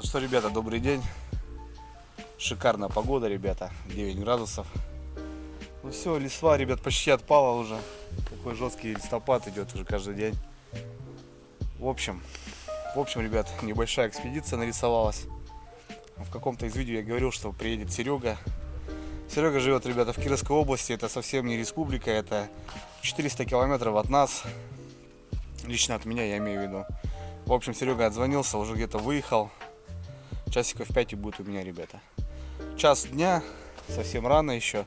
Что, ребята, добрый день. Шикарная погода, ребята, 9 градусов. Ну все, листва, ребят, почти отпала уже. Такой жесткий листопад идет уже каждый день. В общем, ребят, небольшая экспедиция нарисовалась. В каком-то из видео я говорил, что приедет Серега. Серега живет, ребята, в Кировской области. Это совсем не республика, это 400 километров от нас. Лично от меня, я имею в виду. В общем, Серега отзвонился, уже где-то выехал. Часиков 5 и будет у меня, ребята. Час дня, совсем рано еще.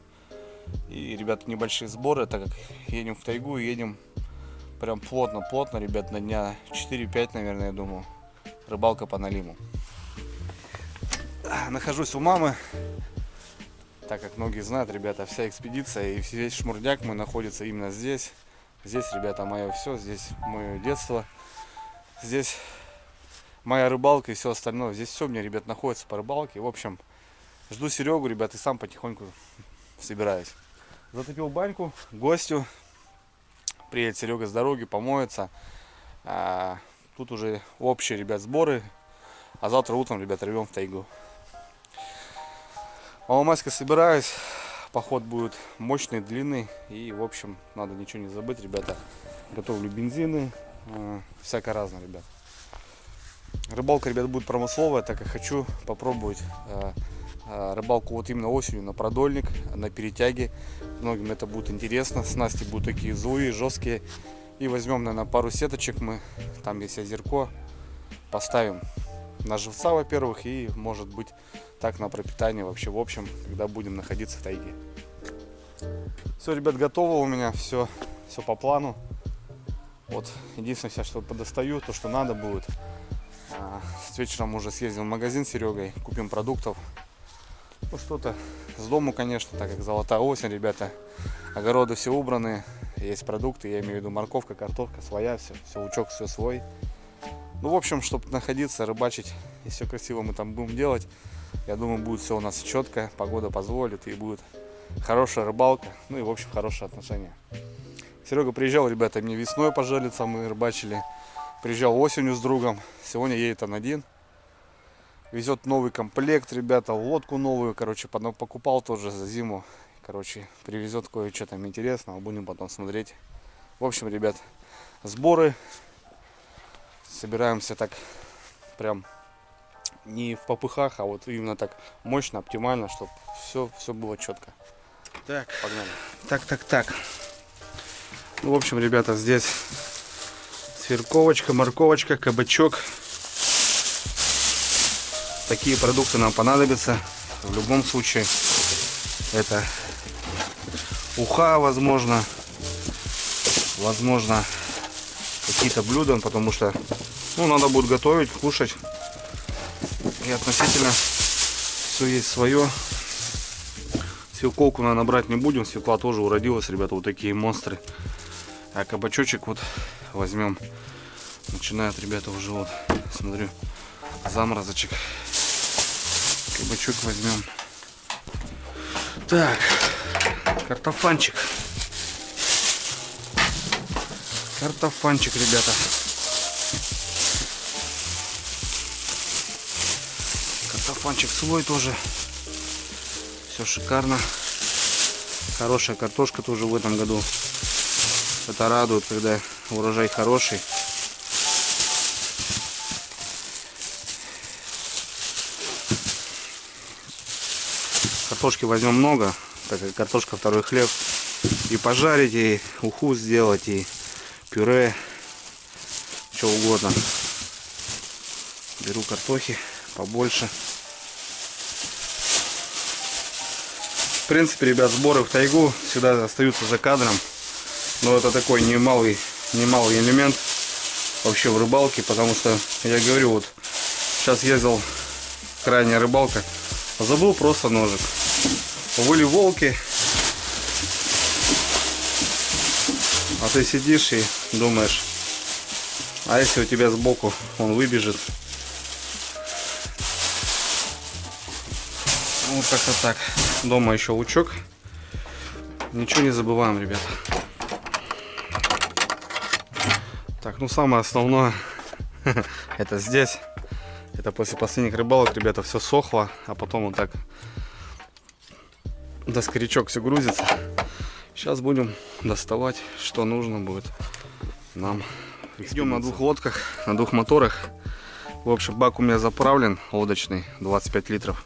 И, ребята, небольшие сборы, так как едем в тайгу, едем прям плотно, ребят, на дня 4-5, наверное, я думаю. Рыбалка по налиму. Нахожусь у мамы. Так как многие знают, ребята, вся экспедиция и весь шмурдяк мой находится именно здесь. Здесь, ребята, мое все, здесь мое детство. Здесь моя рыбалка и все остальное. Здесь все у меня, ребят, находится по рыбалке. В общем, жду Серегу, ребят, и сам потихоньку собираюсь. Затопил баньку гостю. Приедет Серега с дороги, помоется. Тут уже общие, ребят, сборы. А завтра утром, ребят, рвем в тайгу. Маломайска собираюсь. Поход будет мощный, длинный. И, в общем, надо ничего не забыть, ребята. Готовлю бензины. Всяко разное, ребят. Рыбалка, ребят, будет промысловая, так как хочу попробовать рыбалку вот именно осенью на продольник, на перетяге. Многим это будет интересно. Снасти будут такие злые, жесткие. И возьмем, наверное, пару сеточек мы. Там есть озерко. Поставим на живца, во-первых, и, может быть, так на пропитание вообще. В общем, когда будем находиться в тайге. Все, ребят, готово у меня. Все по плану. Вот, единственное, сейчас что подостаю, то, что надо будет. С вечером уже съездим в магазин с Серегой, купим продуктов. Ну, что-то с дому, конечно, так как золотая осень, ребята. Огороды все убраны, есть продукты, я имею в виду морковка, картошка своя, все лучок, все свой. Ну, в общем, чтобы находиться, рыбачить, и все красиво мы там будем делать, я думаю, будет все у нас четко, погода позволит, и будет хорошая рыбалка, ну и, в общем, хорошие отношения. Серега приезжал, ребята, мне весной пожалиться, мы рыбачили. Приезжал осенью с другом. Сегодня едет он один. Везет новый комплект, ребята, лодку новую, короче, покупал тоже за зиму. Короче, привезет кое-что там интересного, будем потом смотреть. В общем, ребят, сборы. Собираемся так прям не в попыхах, а вот именно так мощно, оптимально, чтобы все было четко. Так, погнали. Так. Ну, в общем, ребята, здесь сверковочка, морковочка, кабачок. Такие продукты нам понадобятся в любом случае. Это уха, возможно какие-то блюда, потому что надо будет готовить, кушать. И относительно все есть свое. Свекловку, наверное, брать не будем. Свекла тоже уродилась, ребята, вот такие монстры. А кабачочек вот возьмем. Начинают, ребята, уже вот, смотрю, заморозочек. Кабачок возьмем. Так, картофанчик, ребята. Картофанчик свой тоже. Все шикарно. Хорошая картошка тоже в этом году. Это радует, когда урожай хороший. Картошки возьмем много, так как картошка второй хлеб. И пожарить, и уху сделать, и пюре, что угодно. Беру картохи побольше. В принципе, ребят, сборы в тайгу всегда остаются за кадром. Но это такой немалый элемент вообще в рыбалке, потому что, я говорю, вот сейчас ездил, крайняя рыбалка, забыл просто ножик. Были волки, а ты сидишь и думаешь, а если у тебя сбоку он выбежит? Вот как-то так. Дома еще лучок. Ничего не забываем, ребята. Так, ну самое основное это здесь. Это Это после последних рыбалок, ребята, все сохло, а потом вот так до скорячок все грузится. Сейчас будем доставать, что нужно будет нам. Идем на двух лодках, на двух моторах. В общем, бак у меня заправлен, лодочный, 25 литров.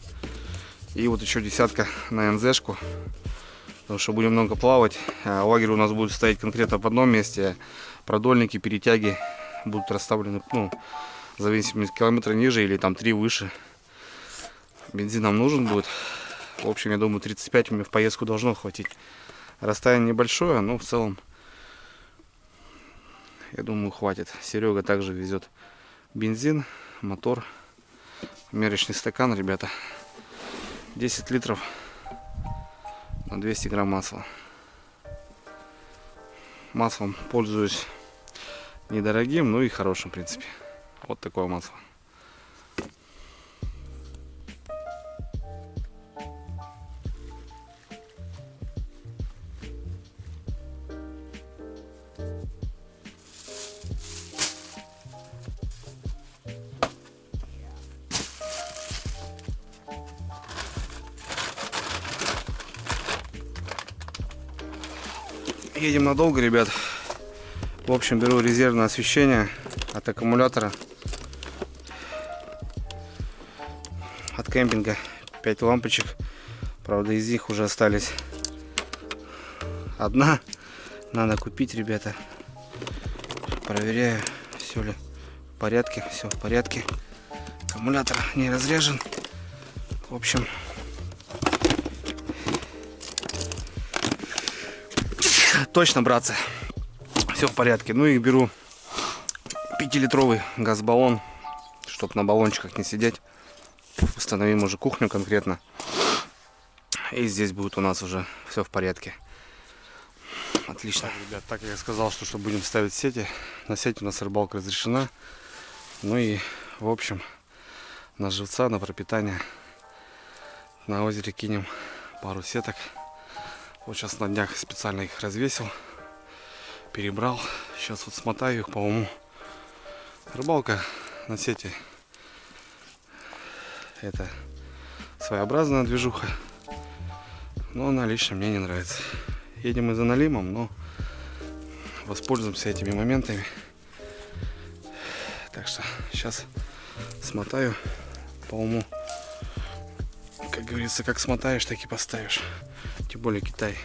И вот еще десятка на НЗшку. Потому что будем много плавать. Лагерь у нас будет стоять конкретно в одном месте. Продольники, перетяги будут расставлены, ну, в зависимости километра ниже или там 3 выше. Бензин нам нужен будет. В общем, я думаю, 35 мне в поездку должно хватить. Расстояние небольшое, но в целом, я думаю, хватит. Серега также везет бензин, мотор, мерочный стакан, ребята. 10 литров на 200 грамм масла. Маслом пользуюсь недорогим, но и хорошим, в принципе. Вот такое масло. Едем надолго, ребят. В общем, беру резервное освещение от аккумулятора, от кемпинга. 5 лампочек. Правда, из них уже остались одна. Надо купить, ребята. Проверяю, все ли в порядке. Все в порядке. Аккумулятор не разряжен. В общем, точно, братцы, все в порядке. Ну и беру 5-литровый газбаллон, чтобы на баллончиках не сидеть. Установим уже кухню конкретно. И здесь будет у нас уже все в порядке. Отлично. Так, ребят, так как я сказал, что будем ставить сети. На сети у нас рыбалка разрешена. Ну и, в общем, на живца, на пропитание на озере кинем пару сеток. Вот сейчас на днях специально их развесил, перебрал. Сейчас вот смотаю их по уму. Рыбалка на сети — это своеобразная движуха, но она лично мне не нравится. Едем мы за налимом, но воспользуемся этими моментами. Так что сейчас смотаю по уму. Как говорится, как смотаешь, так и поставишь. Тем более Китай.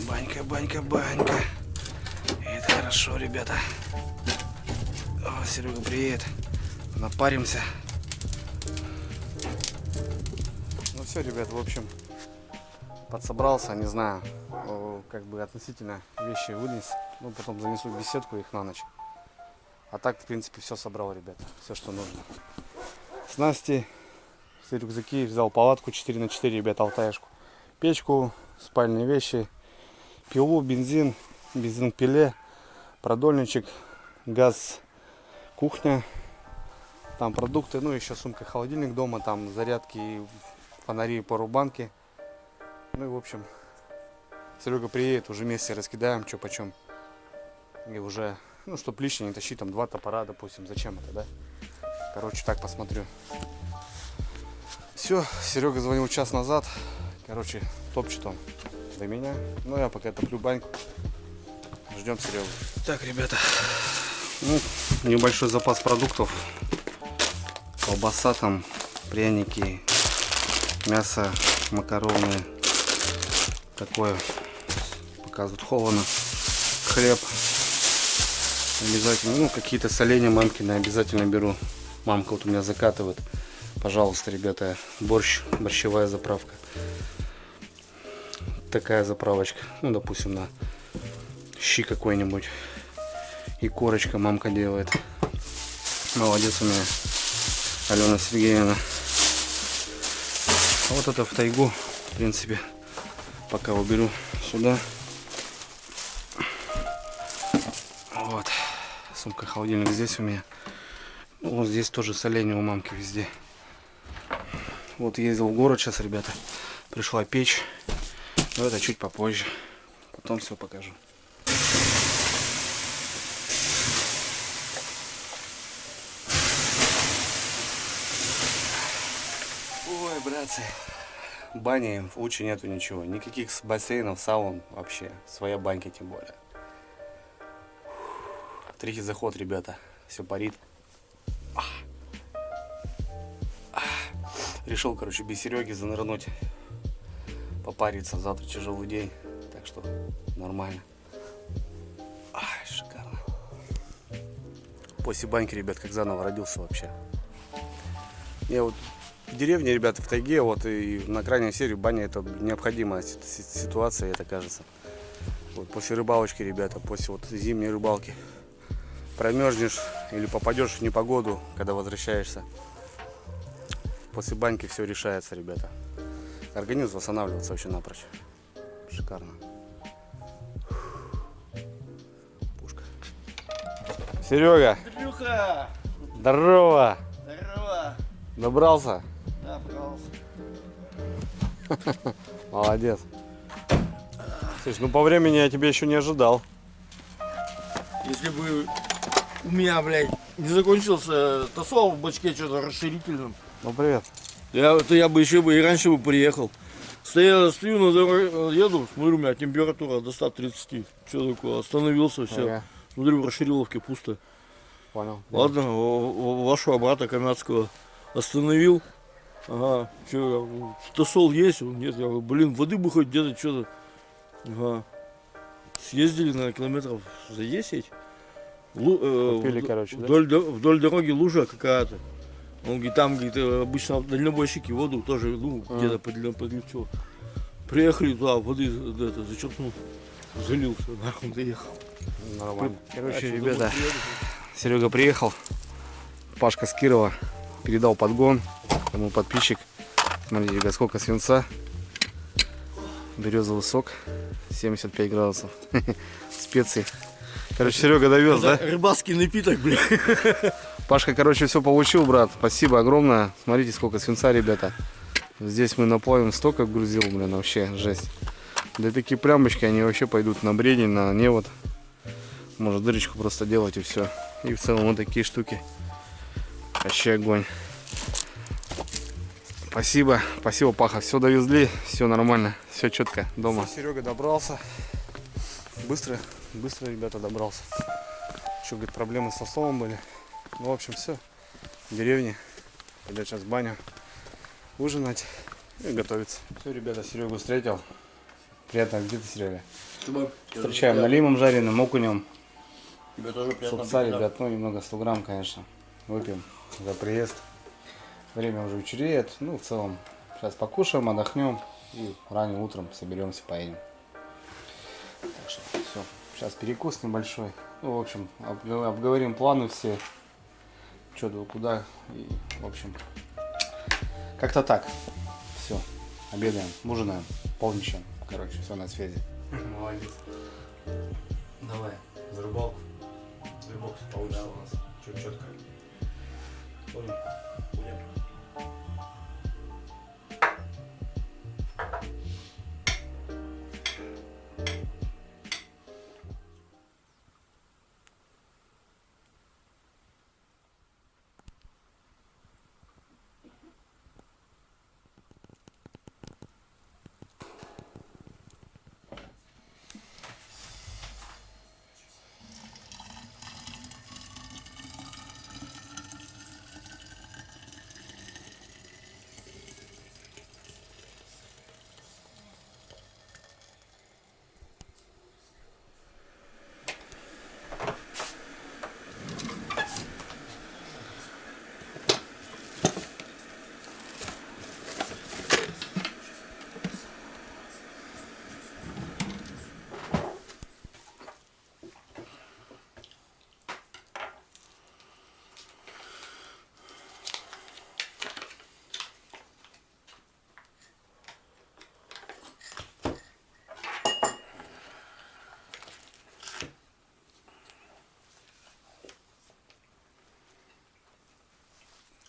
Банька, банька, банька. Это хорошо, ребята. О, Серега приедет. Напаримся. Ну все, ребят, в общем, подсобрался, не знаю, как бы относительно вещи вынес. Ну, потом занесу в беседку их на ночь. А так, в принципе, все собрал, ребята. Все, что нужно. Снасти, все рюкзаки, взял палатку 4х4, ребята, алтаешку. Печку, спальные вещи, пилу, бензин, бензин-пиле, продольничек, газ, кухня. Там продукты, ну еще сумка, холодильник дома, там зарядки, фонари, пару-банки. Ну и в общем, Серега приедет, уже вместе раскидаем, что почем. И уже, ну чтоб лишнее не тащить, там 2 топора, допустим, зачем это, да? Короче, так посмотрю. Все, Серега звонил час назад. Короче, топчет он до меня. Ну я пока топлю баньку. Ждем Серегу. Так, ребята, ну, небольшой запас продуктов. Колбаса, там, пряники, мясо, макароны, такое, показывают, холодно, хлеб обязательно, ну, какие-то соленья мамкины обязательно беру. Мамка вот у меня закатывает, пожалуйста, ребята, борщ, борщевая заправка, такая заправочка, ну, допустим, на щи какой-нибудь, и корочка мамка делает, молодец у меня Алена Сергеевна. А вот это в тайгу, в принципе, пока уберу сюда. Вот. Сумка, холодильник здесь у меня. Ну, вот здесь тоже соленье у мамки везде. Вот ездил в город сейчас, ребята. Пришла печь. Но это чуть попозже. Потом все покажу. Ой, братцы. Бани в Учи нету ничего. Никаких бассейнов, саун вообще. Своя банька тем более. Третий заход, ребята. Все парит. Решил, короче, без Сереги занырнуть. Попариться. Завтра тяжелый день. Так что нормально. Ай, шикарно. После баньки, ребят, как заново родился вообще. Я вот в деревне, ребята, в тайге, вот и на крайней серии баня это необходимая ситуация, это кажется. Вот после рыбалочки, ребята, после вот зимней рыбалки промерзнешь или попадешь в непогоду, когда возвращаешься. После баньки все решается, ребята. Организм восстанавливается вообще напрочь. Шикарно. Пушка. Серега. Андрюха! Здорово. Здорово! Добрался? Да, пожалуйста. Молодец. Слушай, ну по времени я тебя еще не ожидал. Если бы у меня, блядь, не закончился тосол в бачке что-то расширительным, Ну привет. то я бы еще бы и раньше бы приехал. Стою на дороге, еду, смотрю, у меня температура до 130. Что такое? Остановился, все. Ага. Смотрю, в расшириловке пусто. Понял. Ладно, вашего брата Камятского остановил. Ага, что, тосол есть? Он, нет, я говорю, блин, воды бы хоть где-то что-то. Ага. Съездили на километров за 10. Купили, короче, да? Вдоль дороги лужа какая-то. Он говорит, там, говорит, обычно дальнобойщики воду тоже, ну, где-то подлечил. Приехали туда, воды это, зачерпнул, залил, все, нахуй доехал. Нормально. Короче, ребята, Серега приехал. Пашка с Кирова передал подгон. Ему подписчик. Смотрите, ребят, сколько свинца. Березовый сок. 75 градусов. Специи. Короче, Серега довез, да? Рыбацкий напиток, бля. Пашка, короче, все получил, брат. Спасибо огромное. Смотрите, сколько свинца, ребята. Здесь мы наплавим столько грузил, блин, вообще жесть. Да такие плямбочки, они вообще пойдут на бредень, на невод. Может дырочку просто делать и все. И в целом вот такие штуки. Вообще огонь. Спасибо, спасибо, Паха. Все довезли, все нормально, все четко дома. Все, Серега добрался. Быстро, ребята, добрался. Еще, говорит, проблемы со столом были. Ну, в общем, все. В деревне. Пойдет сейчас в баню. Ужинать и готовиться. Все, ребята, Серегу встретил. Приятно. Где ты, Серега? Встречаем налимом жареным, окунем. Тебе тоже приятно. Супца, ребят, ну немного 100 грамм, конечно. Выпьем за приезд. Время уже вечереет. Ну, в целом, сейчас покушаем, отдохнем. И ранним утром соберемся, поедем. Так что все. Сейчас перекус небольшой. Ну, в общем, обговорим планы все. Что, куда. И, в общем, как-то так. Все. Обедаем, ужинаем, полничаем. Короче, все на связи. Молодец. Давай, за рыбалку. Рыбалку получится у нас. Чуть четко. Понял? Будем.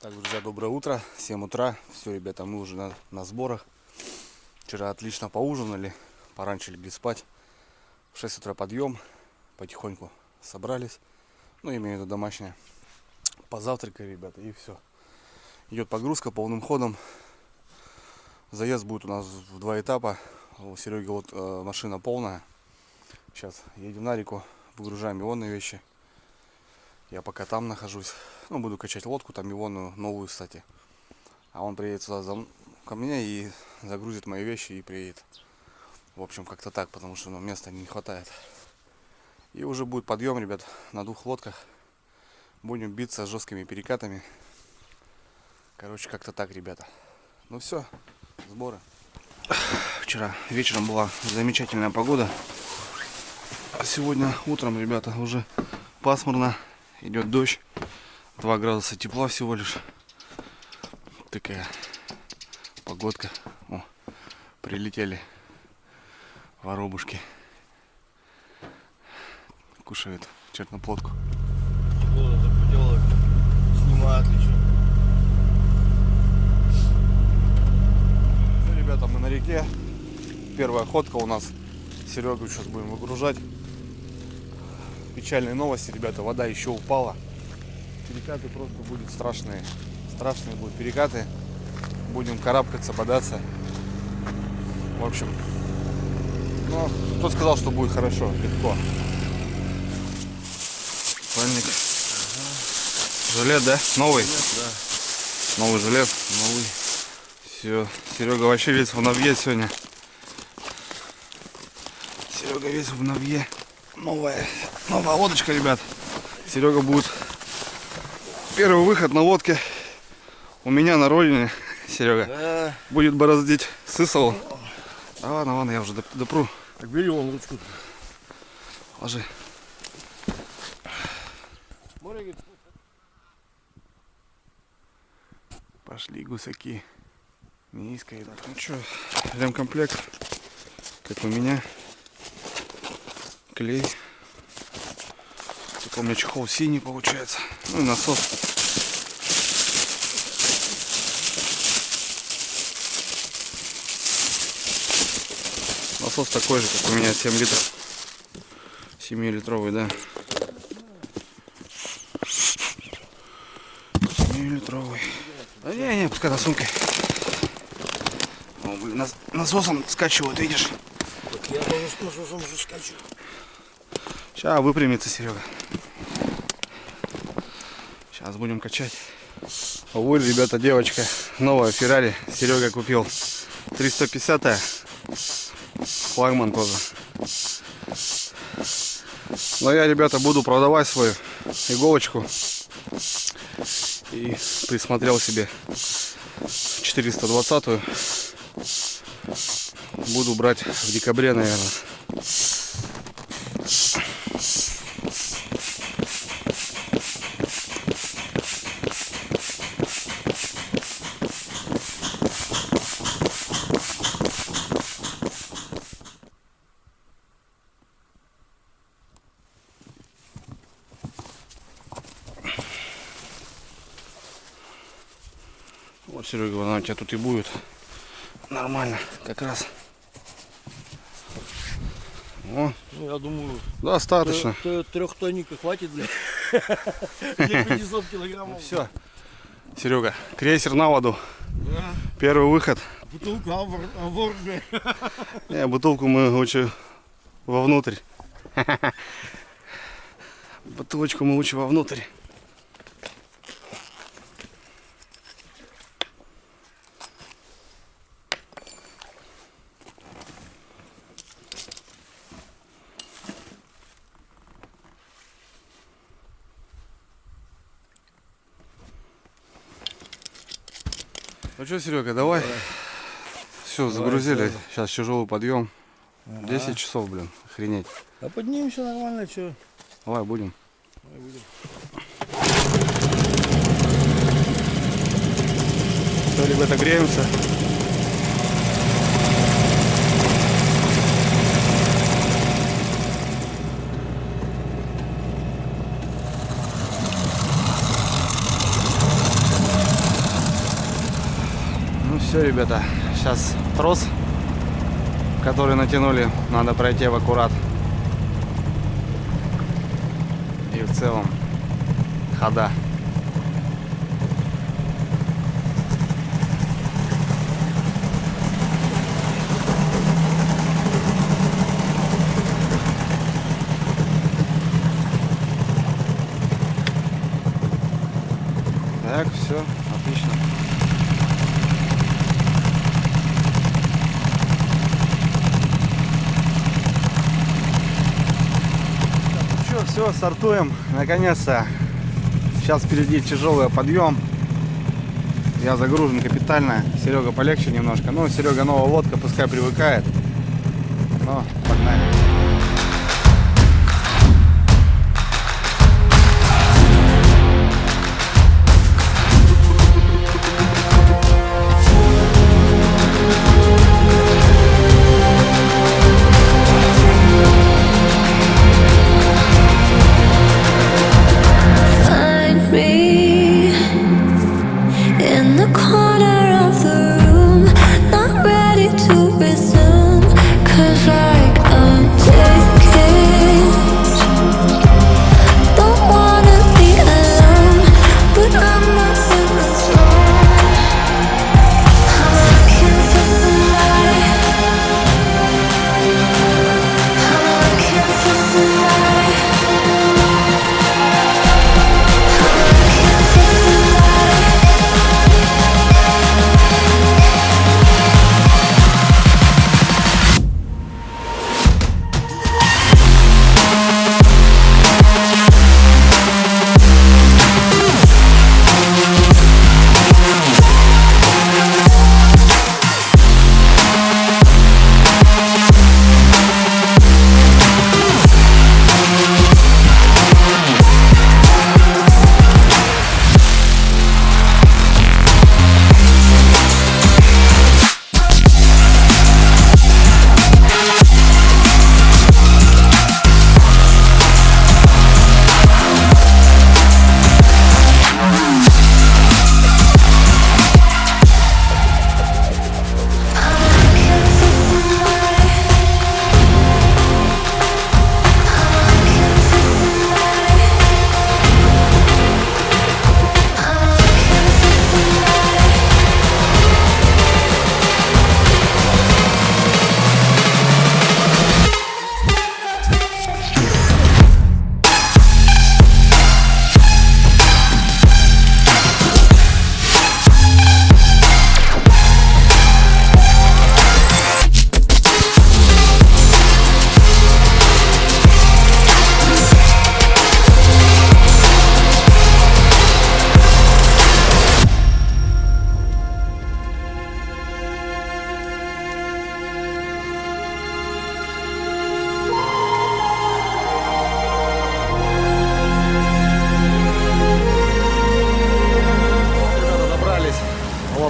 Так, друзья, доброе утро, 7 утра. Все, ребята, мы уже на сборах. Вчера отлично поужинали, пораньше легли спать. В 6 утра подъем, потихоньку собрались. Ну, имею в виду домашнее. Позавтракали, ребята, и все. Идет погрузка полным ходом. Заезд будет у нас в 2 этапа. У Сереги вот машина полная. Сейчас едем на реку, выгружаем ионные вещи. Я пока там нахожусь. Ну, буду качать лодку, там ионную, новую, кстати. А он приедет сюда ко мне и загрузит мои вещи и приедет. В общем, как-то так, потому что места не хватает. И уже будет подъем, ребят, на 2 лодках. Будем биться с жесткими перекатами. Короче, как-то так, ребята. Ну все, сборы. Вчера вечером была замечательная погода. А сегодня утром, ребята, уже пасмурно. Идет дождь. 2 градуса тепла всего лишь. Такая погодка. О, прилетели воробушки. Кушают черноплодку. Погода захотела, снимает отлично. Все, ребята, мы на реке. Первая ходка у нас. Серегу сейчас будем выгружать. Печальные новости, ребята, вода еще упала. Перекаты просто будут страшные. Страшные будут перекаты. Будем карабкаться, бодаться. В общем, ну, кто сказал, что будет хорошо, легко. Пальник. Жилет, да? Новый? Да. Новый жилет. Новый. Все. Серега вообще весь в навье сегодня. Серега весь в навье. Новая лодочка, ребят. Серега будет первый выход на лодке у меня на родине. Серега Да. будет бороздить Сысову. А ладно, я уже допру. Так бери вон ручку. Ложи. Пошли гусаки. Низко идут. Ну что, ремкомплект, как у меня. Клей. Только у меня чехол синий получается. Ну и насос. Насос такой же, как у меня, 7 литров. 7-литровый, да. 7-литровый. Да не, пускай на сумке. О, блин, насосом скачивают, видишь? Я тоже с насосом уже скачу. Сейчас выпрямится Серега. Сейчас будем качать. Вот, ребята, девочка. Новая Феррари. Серега купил 350-я. Флагман тоже. Но я, ребята, буду продавать свою иголочку. И присмотрел себе 420-ю. Буду брать в декабре, наверное. Вот, Серега, она у тебя тут и будет. Нормально, как раз. О, Ну, я думаю, достаточно. 3 тонника хватит, блядь. Для 500 килограммов. Все. Серега, крейсер на воду. Да. Первый выход. Бутылка авор, блядь. Не, бутылку мы лучше вовнутрь. Бутылочку мы лучше вовнутрь. Ну что, Серега, давай. Все, загрузили. давай. Сейчас тяжелый подъем. Ага. 10 часов, блин. Охренеть. А поднимемся нормально, что? Давай, будем. Все, ребята, греемся. Все, ребята, сейчас трос, который натянули, надо пройти в аккурат. И в целом хода. Так, все, отлично. Все, стартуем. Наконец-то. Сейчас впереди тяжелый подъем. Я загружен капитально. Серега полегче немножко. Ну, Серега новая лодка, пускай привыкает. Но погнали.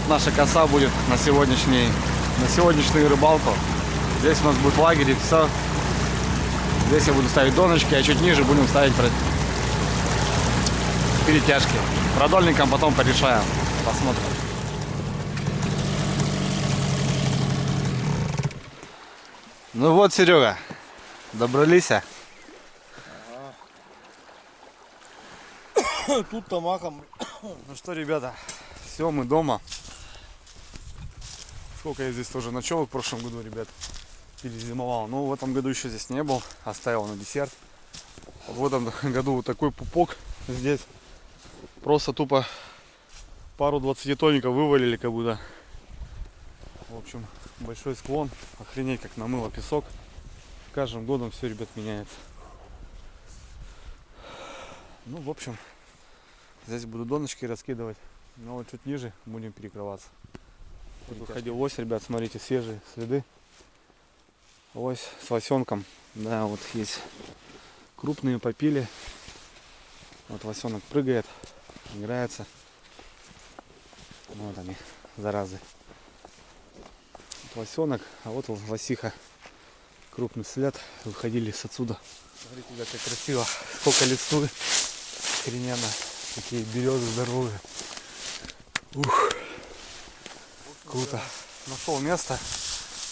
Наша коса будет на сегодняшнюю рыбалку. Здесь у нас будет лагерь и все. Здесь я буду ставить доночки, а чуть ниже будем ставить перетяжки. Продольником потом порешаем. Посмотрим. Ну вот, Серега, добрались. Тут-то махом. Ну что, ребята, все, мы дома. Сколько я здесь тоже ночевок в прошлом году, ребят, перезимовал. Но в этом году еще здесь не был, оставил на десерт. В этом году вот такой пупок здесь. Просто тупо пару 20-тонников вывалили как будто. В общем, большой склон. Охренеть, как намыло песок. С каждым годом все, ребят, меняется. Ну, в общем, здесь буду доночки раскидывать. Но вот чуть ниже будем перекрываться. Тут выходил лось, ребят, смотрите, свежие следы. Лось с лосенком. Да, вот есть крупные попили. Вот лосенок прыгает, играется. Вот они, заразы. Вот лосенок, а вот лосиха. Крупный след. Выходили с отсюда. Смотрите, ребят, как красиво. Сколько листвы. Охрененно. Такие березы здоровые. Ух. круто. Нашел место.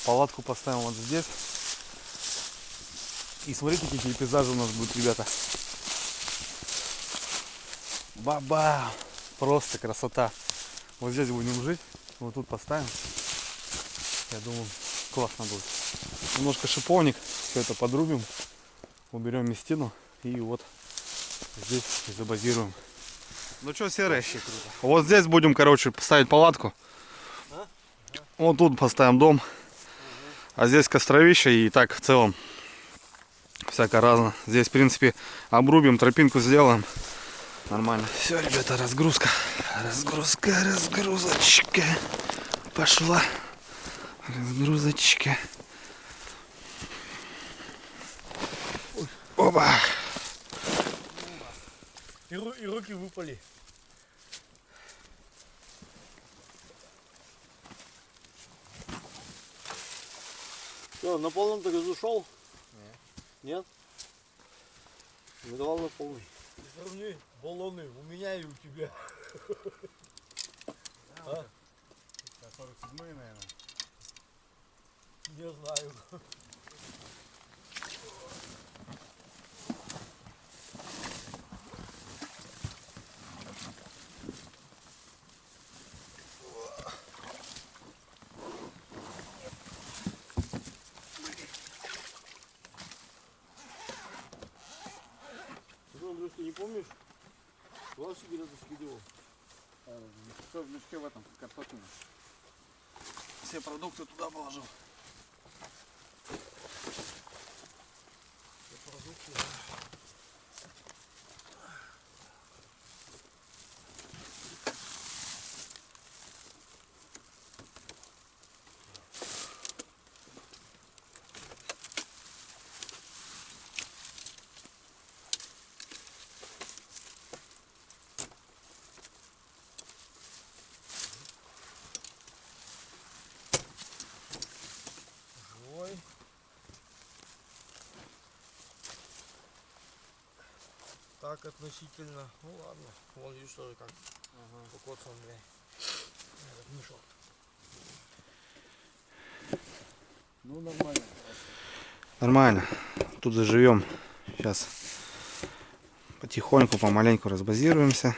Палатку поставим вот здесь. И смотрите, какие пейзажи у нас будут, ребята. Баба! Просто красота. Вот здесь будем жить. Вот тут поставим. Я думаю, классно будет. Немножко шиповник. Все это подрубим. Уберем местину. И вот здесь забазируем. Ну что, серый? Вот здесь будем, короче, ставить палатку. Вот тут поставим дом. А здесь костровище. И так в целом всяко разно. Здесь, в принципе, обрубим, тропинку сделаем. Нормально. Все, ребята, разгрузка. Разгрузочка. Пошла. Разгрузочка. Опа. И руки выпали. Что, на полном-то газу шел? Нет? Не давал на полный. И сравни баллоны у меня и у тебя. А? 47-й, наверное. Не знаю. Андрюш, ты не помнишь? Пластик где-то скидывал. Все в мешке в этом, картофельном. Все продукты туда положил. Все продукты, да. Живой. Так относительно. Ну ладно. Вон видишь тоже как. Покоцан, блядь. Этот мешок. Ну, нормально. Нормально. Тут заживем. Сейчас потихоньку, помаленьку разбазируемся.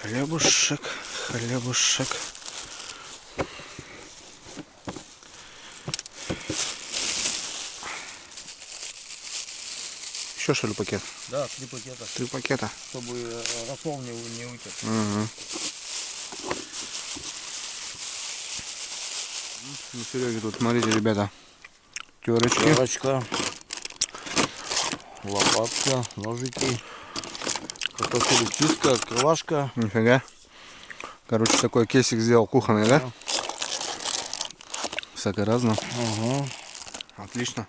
Хлебушек, хлебушек. Еще что ли пакет? Да, 3 пакета. 3 пакета. Чтобы рассол не утек. Угу. Ну, Сереги тут, смотрите, ребята. Терочки. Терочка. Лопатка, ножики. Картофелечистка, открывашка. Нифига. Короче, такой кейсик сделал кухонный, да? Всякое разное. Угу. Отлично.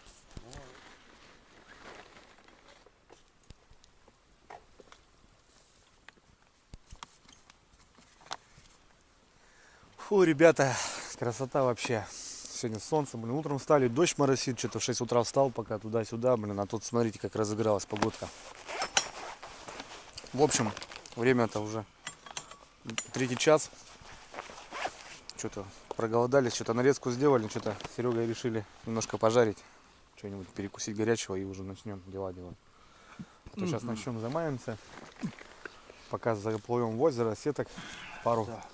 Фу, ребята, красота вообще. Сегодня солнце, блин, утром встали, дождь моросит, что-то в 6 утра встал, пока туда-сюда, блин, а тут смотрите, как разыгралась погодка. В общем, время-то уже 3-й час. Что-то проголодались, что-то нарезку сделали, что-то с Серегой решили немножко пожарить, что-нибудь перекусить горячего и уже начнем дела делать. А то сейчас начнем замаемся, пока заплывем в озеро, сеток пару. Да.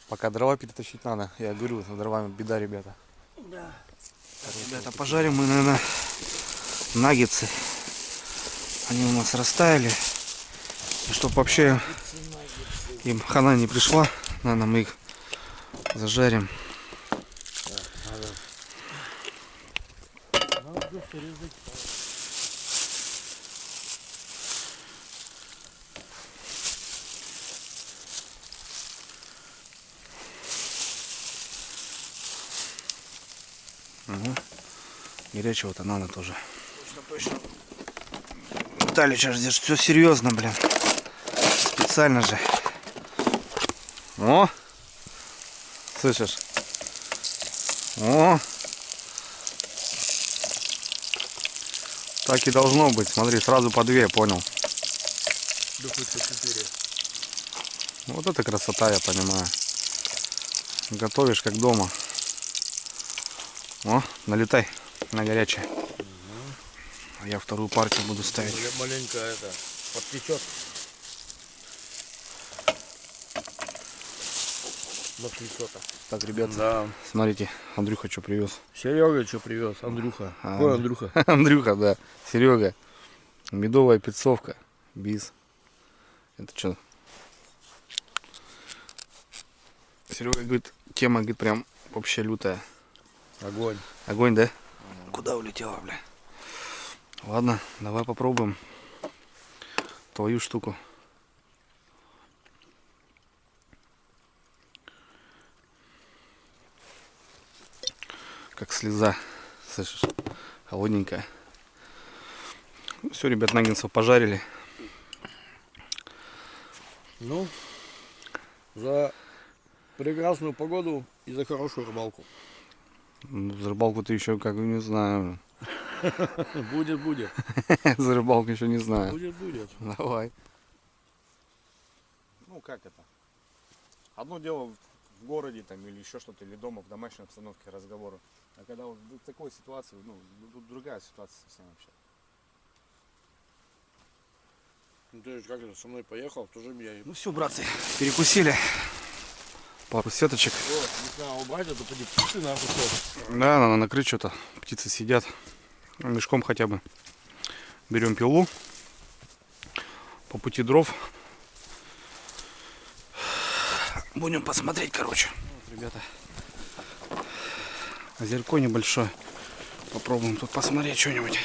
Пока дрова перетащить надо. Я говорю, с дровами беда, ребята. Да. Так, ребята, пожарим мы, наверное, наггетсы. Они у нас растаяли. И чтоб вообще им хана не пришла, наверное, мы их зажарим. Надо срезать. Угу. Горячего-то надо тоже. Точно. Виталич, здесь все серьезно, блин. Специально же. О! Слышишь? О! Так и должно быть. Смотри, сразу по 2, понял. Да хоть по 4. Вот это красота, я понимаю. Готовишь как дома. О, налетай на горячее. А я вторую партию буду ставить. Маленько это подтечет. Подтечет. Так, ребят, Да. смотрите, Андрюха что привез. Серега что привез? Андрюха. А, Какой Андрюха? Андрюха, да. Серега. Медовая пиццовка. Бис. Это что? Серега говорит, тема, говорит, прям вообще лютая. Огонь. Огонь, да? Куда улетела, бля? Ладно, давай попробуем твою штуку. Как слеза, слышишь? Холодненькая. Ну, все, ребят, наггетсов пожарили. Ну, за прекрасную погоду и за хорошую рыбалку. За рыбалку-то еще как не знаю. Будет, будет. За рыбалку еще не знаю. Будет, будет. Давай. Ну как это? Одно дело в городе там или еще что-то, или дома в домашней обстановке разговора. А когда вот в такой ситуации, ну, тут другая ситуация совсем вообще. Ну ты же как это со мной поехал, тоже меня и... Ну все, братцы, перекусили. Пару сеточек. О, не знаю, убрать, а то поди птицы нахуй все. Да, надо накрыть что-то. Птицы сидят. Мешком хотя бы. Берем пилу. По пути дров. Будем посмотреть, короче. Вот, ребята. Озерко небольшое. Попробуем тут посмотреть что-нибудь.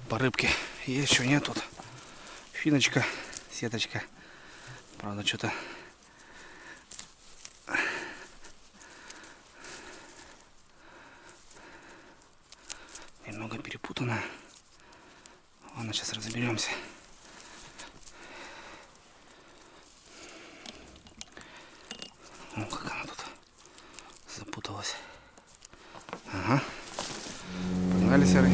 По рыбке. Есть что нет тут. Финочка, сеточка. Правда, что-то... немного перепутано. Ладно, сейчас разберемся. Ну, как она тут запуталась. Ага. Погнали, серый.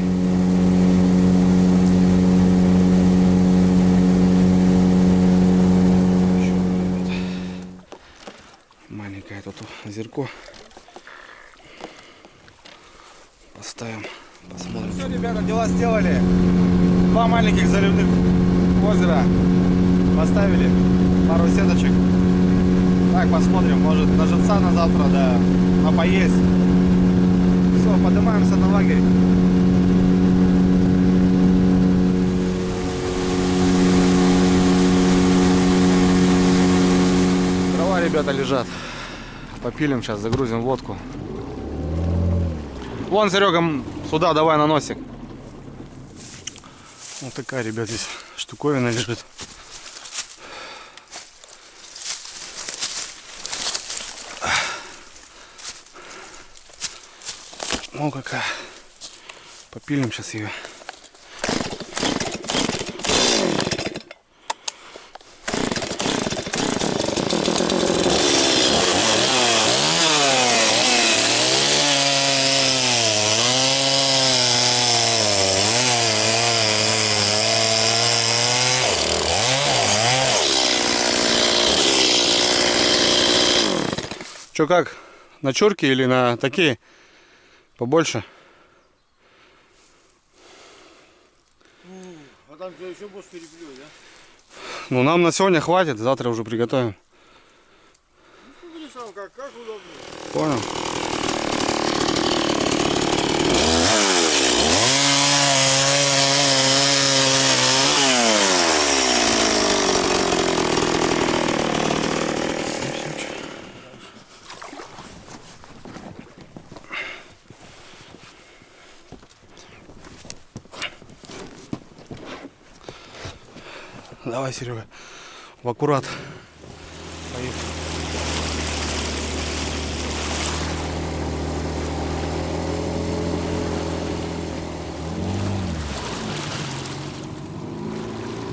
Маленькое тут озерко. Поставим. Посмотрим. Все, ребята, дела сделали. 2 маленьких заливных озера поставили. Пару сеточек. Так, посмотрим. Может, на живца на завтра, да, на поесть. Все, поднимаемся на лагерь. Дрова, ребята, лежат. Попилим сейчас, загрузим водку. Вон, Серега, сюда давай на носик. Вот такая, ребят, здесь штуковина лежит. О, какая. Попилим сейчас ее. Че как? На черки или на такие? Побольше? А там что, еще будешь переплюнуть, да? Ну нам на сегодня хватит, завтра уже приготовим. Ну, ты решал, как удобнее. Понял? Давай, Серега, в аккурат. Поехали.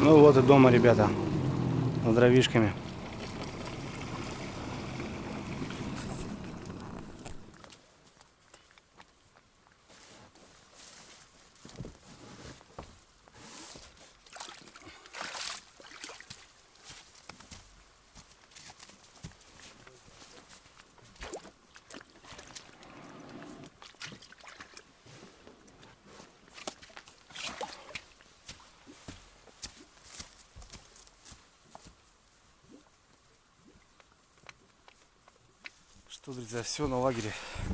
Ну вот и дома, ребята, с дровишками. Что, друзья, все на лагере.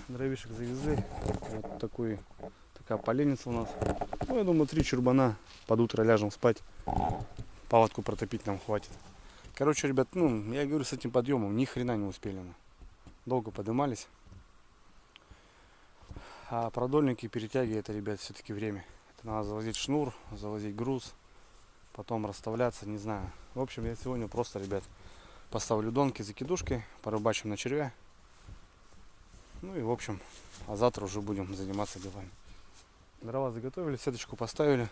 Дровишек завезли. Вот такая поленница у нас. Ну, я думаю, 3 чурбана. Под утро ляжем спать. Палатку протопить нам хватит. Короче, ребят, ну, я говорю, с этим подъемом ни хрена не успели мы. Долго поднимались. А продольники, перетяги, это, ребят, все-таки время. Это надо завозить шнур, завозить груз, потом расставляться, не знаю. В общем, я сегодня просто, ребят, поставлю донки, закидушки, порыбачим на червя. Ну и, в общем, а завтра уже будем заниматься делами. Дрова заготовили, сеточку поставили.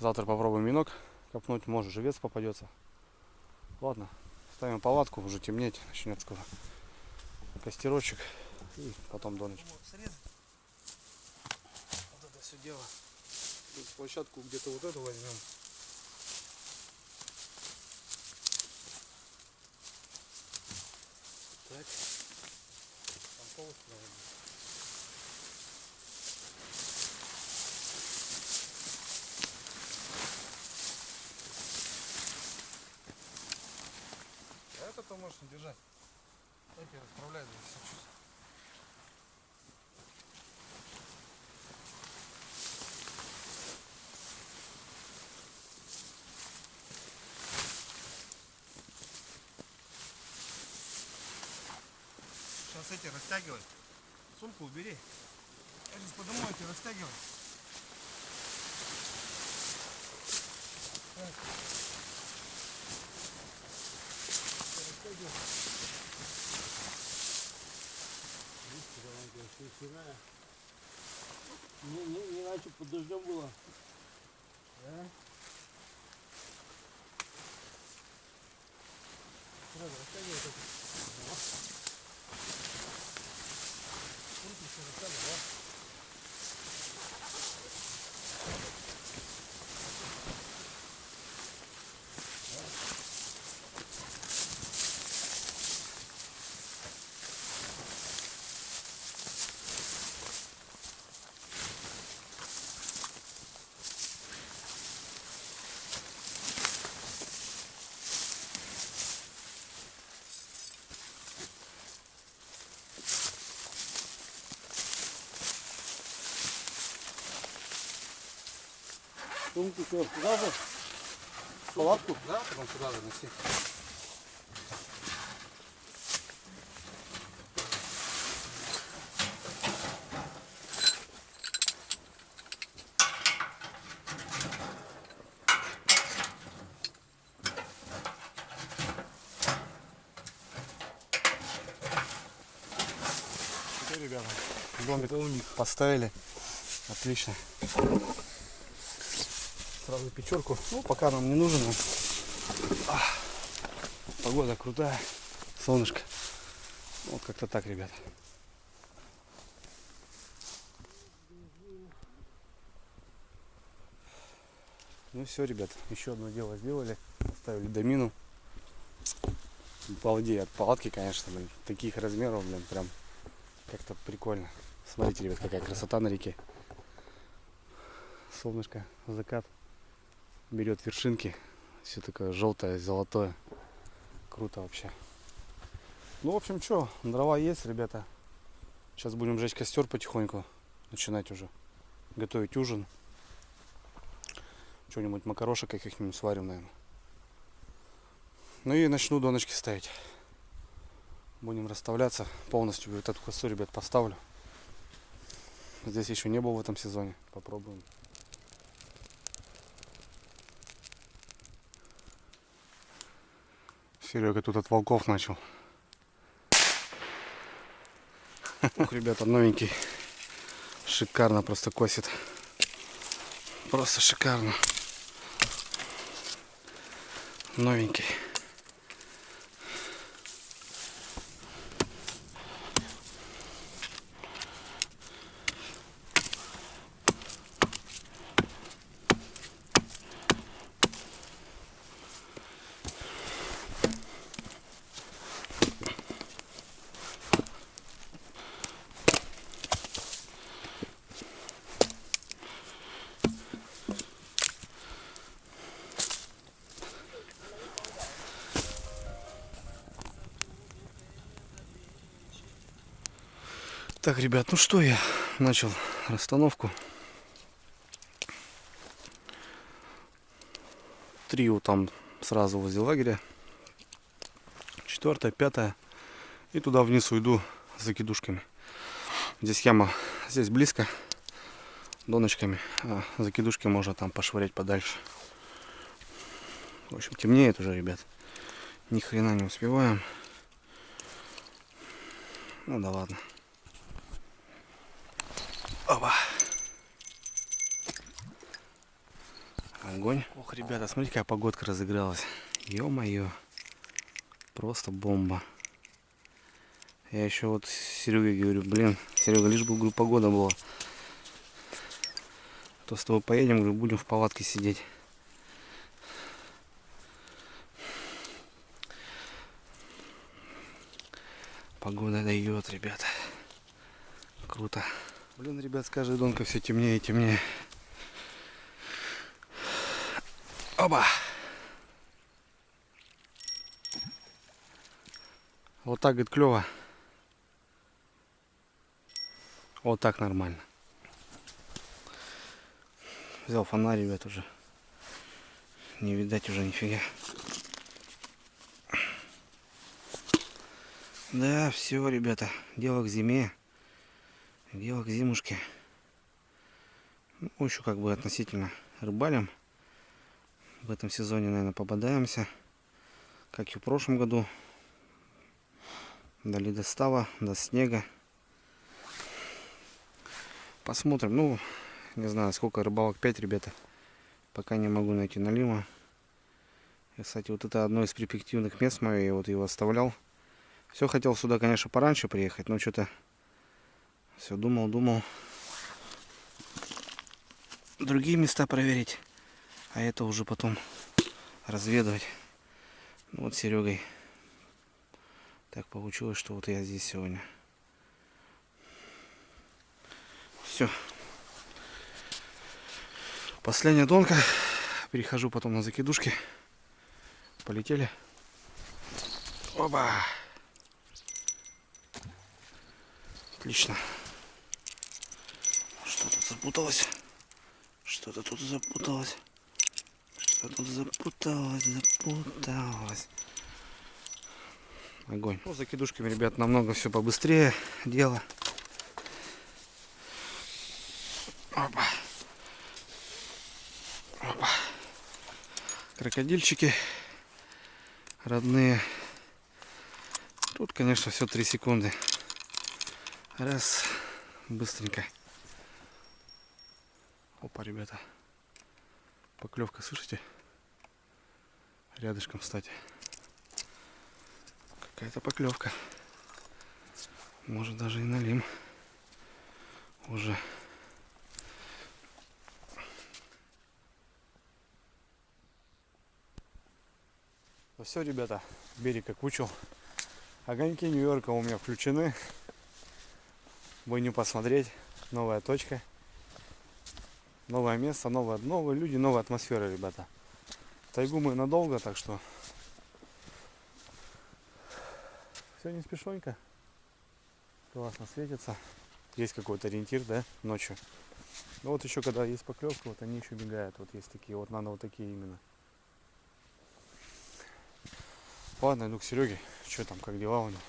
Завтра попробуем минок копнуть, может живец попадется. Ладно, ставим палатку, уже темнеть начнет скоро. Костерочек и потом доночку. Вот это все дело. Тут площадку где-то вот эту возьмем. Так. Там полосы, наверное. А это-то можешь не держать. Так я расправляю здесь все чувство. Сейчас эти растягивай. Сумку убери. Я сейчас подумаю эти растягивай. Так. Растягивай. Не иначе под дождем было. Да. Сразу растягивай только. Сумку все растягивай, да? Сумку что, сюда же? Палатку? Да, потом сюда заноси. Теперь, ребята, домик поставили. Отлично. Сразу печерку. Ну, пока нам не нужен. Погода крутая. Солнышко. Вот как-то так, ребят. Ну все, ребят. Еще одно дело сделали. Ставили домину. Балдею от палатки, конечно, блин. Таких размеров, блин, прям как-то прикольно. Смотрите, ребят, какая красота на реке. Солнышко, закат. Берет вершинки. Все такое желтое, золотое. Круто вообще. Ну, в общем, что, дрова есть, ребята. Сейчас будем жечь костер потихоньку. Начинать уже готовить ужин. Что-нибудь макарошек каких-нибудь сварим, наверное. Ну и начну доночки ставить. Будем расставляться. Полностью вот эту косу, ребят, поставлю. Здесь еще не был в этом сезоне. Попробуем. Серега тут от волков начал. Ух, ребята, новенький. Шикарно просто косит. Просто шикарно. Новенький. Так, ребят, ну что, я начал расстановку. 3 вот там сразу возле лагеря. 4-я, 5-я. И туда вниз уйду с закидушками. Здесь яма, здесь близко. Доночками. А закидушки можно там пошвырять подальше. В общем, темнеет уже, ребят. Ни хрена не успеваем. Ну да ладно. Опа. Огонь. Ох, ребята, смотрите, какая погодка разыгралась. Ё-моё. Просто бомба. Я еще вот Сереге говорю, блин, Серега, лишь бы, говорю, погода была. То с тобой поедем, говорю, будем в палатке сидеть. Погода дает, ребята. Круто. Блин, ребят, с каждой донкой все темнее и темнее. Оба! Вот так, говорит, клево. Вот так нормально. Взял фонарь, ребят, уже. Не видать уже нифига. Да, все, ребята. Дело к зиме. Дело к зимушке. Ну, еще как бы относительно рыбалим. В этом сезоне, наверное, попадаемся. Как и в прошлом году. До ледостава, до снега. Посмотрим. Ну, не знаю, сколько рыбалок. 5, ребята. Пока не могу найти налима. И, кстати, вот это одно из перспективных мест мое. Я вот его оставлял. Все хотел сюда, конечно, пораньше приехать. Но что-то все думал. Другие места проверить. А это уже потом разведывать. Ну, вот с Серегой так получилось, что вот я здесь сегодня. Все. Последняя донка. Перехожу потом на закидушки. Полетели. Оба. Отлично. Что тут запуталось? Что-то тут запуталось. Что-то тут запуталось. Огонь. Ну, с закидушками, ребят, намного все побыстрее дело. Опа. Опа. Крокодильчики родные. Тут, конечно, все 3 секунды. Раз. Быстренько. Опа, ребята. Поклевка, слышите? Рядышком, кстати. Какая-то поклевка. Может, даже и налим. Уже. Ну все, ребята, берег окучил. Огоньки Нью-Йорка у меня включены. Бойню посмотреть. Новая точка. Новое место, новые люди, новая атмосфера, ребята. Тайгу мы надолго, так что все не спешонько. Классно светится. Есть какой-то ориентир, да, ночью. Но вот еще когда есть поклевка, вот они еще бегают. Вот есть такие, вот надо вот такие именно. Ладно, иду к Сереге. Что там, как дела у него?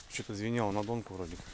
Что-то звенело на донку вроде как.